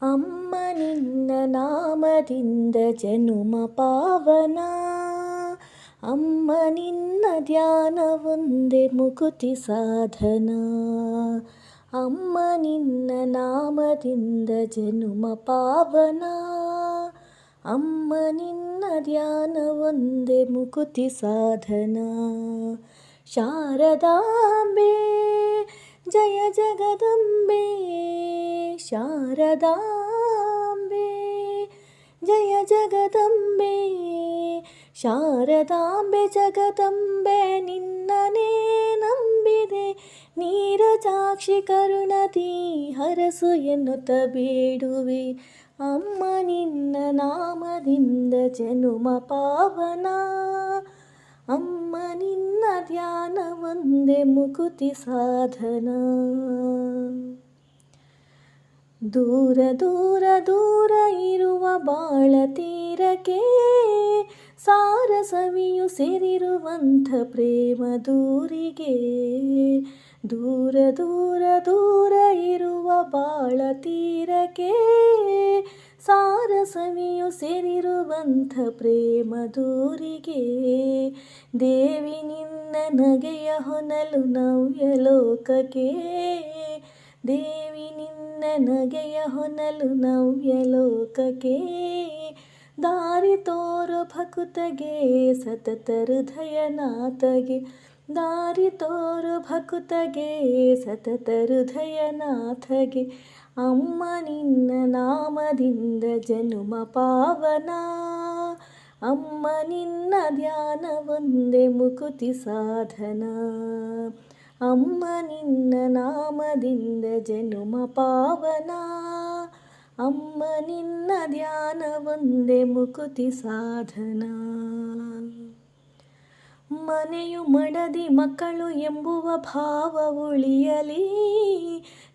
ಅಮ್ಮ ನಿನ್ನ ನಾಮದಿಂದ ಜನುಮ ಪಾವನ, ಅಮ್ಮ ನಿನ್ನ ಧ್ಯಾನವೊಂದೇ ಮುಕುತಿ ಸಾಧನ. ಅಮ್ಮ ನಿನ್ನ ನಾಮದಿಂದ ಜನುಮ ಪಾವನ, ಅಮ್ಮ ನಿನ್ನ ಧ್ಯಾನವೊಂದೇ ಮುಕುತಿ ಸಾಧನ. ಶಾರದಾಂಬೆ ಜಯ ಜಗದಂಬೆ, ಶಾರದಾಂಬೆ ಜಯ ಜಗದಂಬೆ, ಶಾರದಾಂಬೆ ಜಗದಂಬೆ ನಿನ್ನನೇ ನಂಬಿದೆ. ನೀರಜಾಕ್ಷಿ ಕರುಣದಿ ಹರಸು ಎನ್ನುತ್ತ ಬೇಡುವೆ. ಅಮ್ಮ ನಿನ್ನ ನಾಮದಿಂದ ಜನುಮ ಪಾವನ, ಅಮ್ಮ ನಿನ್ನ ಧ್ಯಾನವೊಂದೇ ಮುಕುತಿ ಸಾಧನ. ದೂರ ದೂರ ದೂರ ಇರುವ ಬಾಳ ತೀರಕ್ಕೆ ಸಾರ ಸವಿಯು ಸೇರಿರುವಂಥ ಪ್ರೇಮ ದೂರಿಗೆ. ದೂರ ದೂರ ದೂರ ಇರುವ ಬಾಳ ತೀರಕ್ಕೆ ಸಾರ ಸವಿಯು ಸೇರಿರುವಂಥ ಪ್ರೇಮ ದೂರಿಗೆ. ದೇವಿ ನಿನ್ನ ನಗೆಯ ಹೊನಲು ನವ್ಯ ಲೋಕಕ್ಕೆ, ದೇವಿ ನಿನ್ನ ನಗೆಯ ಹೊನಲು ನವ್ಯ ಲೋಕಕ್ಕೆ. ದಾರಿ ತೋರು ಭಕುತಗೆ ಸತತ ಹೃದಯನಾಥಗೆ, ದಾರಿ ತೋರು ಭಕುತಗೆ ಸತತ ಹೃದಯನಾಥಗೆ. ಅಮ್ಮ ನಿನ್ನ ನಾಮದಿಂದ ಜನುಮ ಪಾವನ, ಅಮ್ಮ ನಿನ್ನ ಧ್ಯಾನವೊಂದೇ ಮುಕುತಿ ಸಾಧನ. ಅಮ್ಮ ನಿನ್ನ ನಾಮದಿಂದ ಜನುಮ ಪಾವನ, ಅಮ್ಮ ನಿನ್ನ ಧ್ಯಾನವೊಂದೇ ಮುಕುತಿ ಸಾಧನ. ಮನೆಯು ಮಡದಿ ಮಕ್ಕಳು ಎಂಬುವ ಭಾವ ಉಳಿಯಲಿ,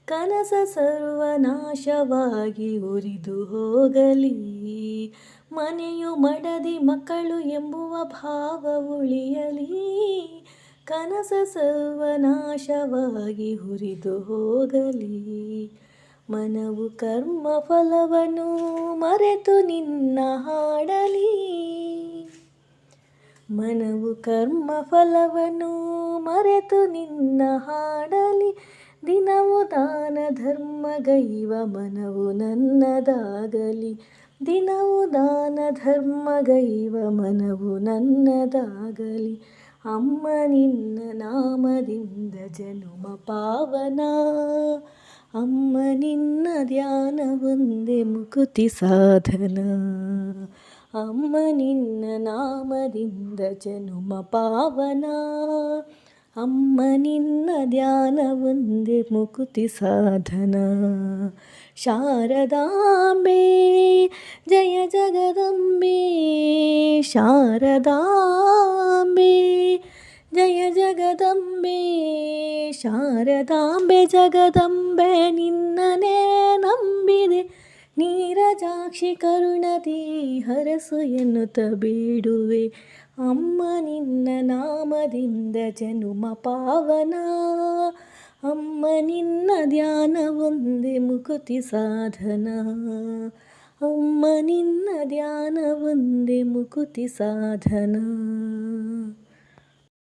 ಕನಸ ಸರ್ವನಾಶವಾಗಿ ಉರಿದು ಹೋಗಲಿ. ಮನೆಯು ಮಡದಿ ಮಕ್ಕಳು ಎಂಬುವ ಭಾವ ಉಳಿಯಲಿ, ಕನಸ ಸರ್ವನಾಶವಾಗಿ ಹುರಿದು ಹೋಗಲಿ. ಮನವು ಕರ್ಮ ಫಲವನ್ನು ಮರೆತು ನಿನ್ನ ಹಾಡಲಿ, ಮನವು ಕರ್ಮ ಫಲವನ್ನು ಮರೆತು ನಿನ್ನ ಹಾಡಲಿ. ದಿನವು ದಾನ ಧರ್ಮಗೈವ ಮನವು ನನ್ನದಾಗಲಿ, ದಿನವು ದಾನ ಧರ್ಮಗೈವ ಮನವು ನನ್ನದಾಗಲಿ. ಅಮ್ಮ ನಿನ್ನ ನಾಮದಿಂದ ಜನುಮ ಪಾವನ, ಅಮ್ಮ ನಿನ್ನ ಧ್ಯಾನವೊಂದೇ ಮುಕುತಿ ಸಾಧನ. ಅಮ್ಮ ನಿನ್ನ ನಾಮದಿಂದ ಜನುಮ ಪಾವನ, ಅಮ್ಮ ನಿನ್ನ ಧ್ಯಾನವೊಂದೇ ಮುಕುತಿ ಸಾಧನ. ಶಾರದಾಂಬೆ ಜಯ ಜಗದಂಬೆ, ಶಾರದಾಂಬೆ ಜಯ ಜಗದಂಬೆ, ಶಾರದಾಂಬೆ ಜಗದಂಬೆ ನಿನ್ನನೇ ನಂಬಿದೆ. ನೀರಜಾಕ್ಷಿ ಕರುಣದಿ ಹರಸು ಎನ್ನುತ್ತ ಬೇಡುವೆ. ಅಮ್ಮ ನಿನ್ನ ನಾಮದಿಂದ ಜನುಮ ಪಾವನ, ಅಮ್ಮ ನಿನ್ನ ಧ್ಯಾನವೊಂದೇ ಮುಕುತಿ ಸಾಧನ. ಅಮ್ಮ ನಿನ್ನ ಧ್ಯಾನವೊಂದೇ ಮುಕುತಿ ಸಾಧನ.